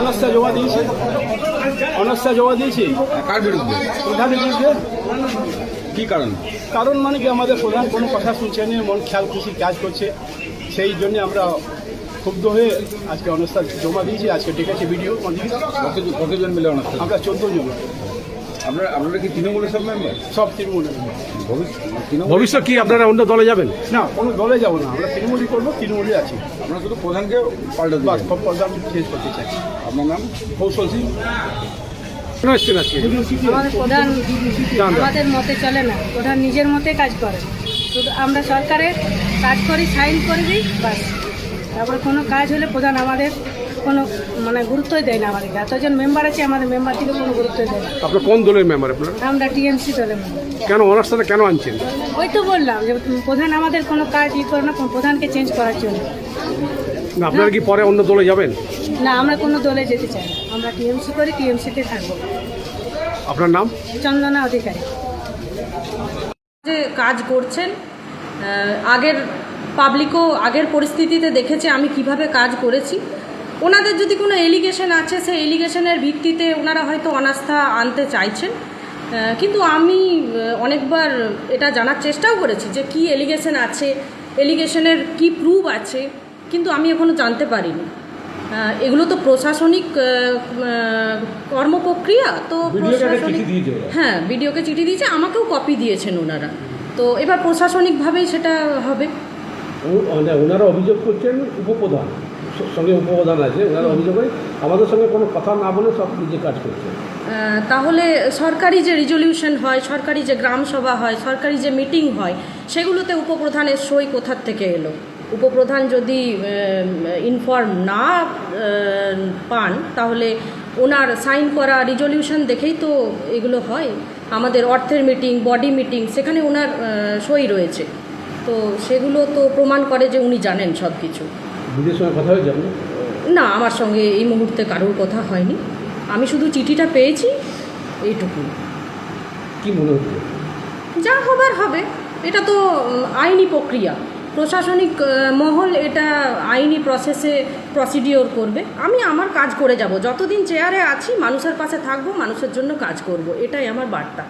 অনাস্থা জমা দিয়েছি কার বিরুদ্ধে? প্রধানের বিরুদ্ধে। কি কারণ? কারণ মানে কি আমাদের প্রধান কোনো কথা শুনছে না, মন খেয়াল খুশি কাজ করছে, সেই জন্য আমরা ক্ষুব্ধ হয়ে আজকে অনাস্থা জমা দিয়েছি। আজকে ডেকেছে ভিডিও। কতজন মিলে অনাস্থা? আমরা 14 জন। আপনারা কি তৃণমূলের সব মেম্বার? সব তৃণমূলের। ভবিষ্যৎ কি আপনারা অন্য দলে যাবেন? না, কোনো দলে যাবো না, আমরা তৃণমূলই করবো, তৃণমূলই আছি। আমরা শুধু প্রধানকে পাল্টে বাস দেবো। সব প্রধান চেঞ্জ করতে চাই। আপনার নাম? কৌশল সিং। আমাদের প্রধান আমাদের মতে চলে না, প্রধান নিজের মতে কাজ করে। শুধু আমরা সরকারের কাজ করি, সাইন করে দিই বাস। তারপরে কোনো কাজ হলে প্রধান আমাদের কোনো মানে গুরুত্বই দেয় না। আমাদের এতজন মেম্বার আছে, আমাদের মেম্বার থেকে কোনো গুরুত্বই দেয় না। আপনার কোন দলের মেম্বার আপনারা? আমরা টিএমসি দলের মেম্বার। কেন অনাস্থাটা কেন আনছেন? ওই তো বললাম যে প্রধান আমাদের কোনো কাজ করে না, প্রধানকে চেঞ্জ করার জন্য। না আপনারা কি পরে অন্য দলে যাবেন? না, আমরা কোনো দলে যেতে চাই না, আমরা টিএমসি করি, টিএমসিতে থাকবো। আপনার নাম? চন্দনা অধিকারী। যে কাজ করছেন, আগের পাবলিকও আগের পরিস্থিতিতে দেখেছে আমি কিভাবে কাজ করেছি। ওনাদের যদি কোনো এলিগেশন আছে, সেই এলিগেশনের ভিত্তিতে ওনারা হয়তো অনাস্থা আনতে চাইছেন, কিন্তু আমি অনেকবার এটা জানার চেষ্টাও করেছি যে কি এলিগেশন আছে, এলিগেশনের কি প্রুফ আছে, কিন্তু আমি এখনও জানতে পারিনি। এগুলো তো প্রশাসনিক কর্মপ্রক্রিয়া, তো হ্যাঁ বিডিওকে চিঠি দিয়েছে, আমাকেও কপি দিয়েছেন ওনারা। তো এবার প্রশাসনিকভাবেই সেটা হবে। ওনারা অভিযোগ করছেন উপপ্রধান সঙ্গে উপপ্রধান আছে, ওনারা অভিযোগ করে আমাদের সঙ্গে কোনো কথা না বলে সব নিজে কাজ করছে। তাহলে সরকারি যে রিজলিউশন হয়, সরকারি যে গ্রাম সভা হয়, সরকারি যে মিটিং হয়, সেগুলোতে উপপ্রধানের সই কোথার থেকে এলো? উপপ্রধান যদি ইনফর্ম না পান, তাহলে ওনার সাইন করা রিজলিউশন দেখেই তো এগুলো হয়। আমাদের অর্থের মিটিং, বডি মিটিং, সেখানে ওনার সই রয়েছে, তো সেগুলো তো প্রমাণ করে যে উনি জানেন সব কিছু। বিডিওর সঙ্গে কথা হয়ে যাবে? না, আমার সঙ্গে এই মুহূর্তে কারোর কথা হয়নি, আমি শুধু চিঠিটা পেয়েছি, এইটুকু। কি মনে হচ্ছে? যা হবার হবে, এটা তো আইনি প্রক্রিয়া, প্রশাসনিক মহল এটা আইনি প্রসেসে প্রসিডিওর করবে। আমি আমার কাজ করে যাব, যতদিন চেয়ারে আছি মানুষের পাশে থাকবো, মানুষের জন্য কাজ করব, এটাই আমার বার্তা।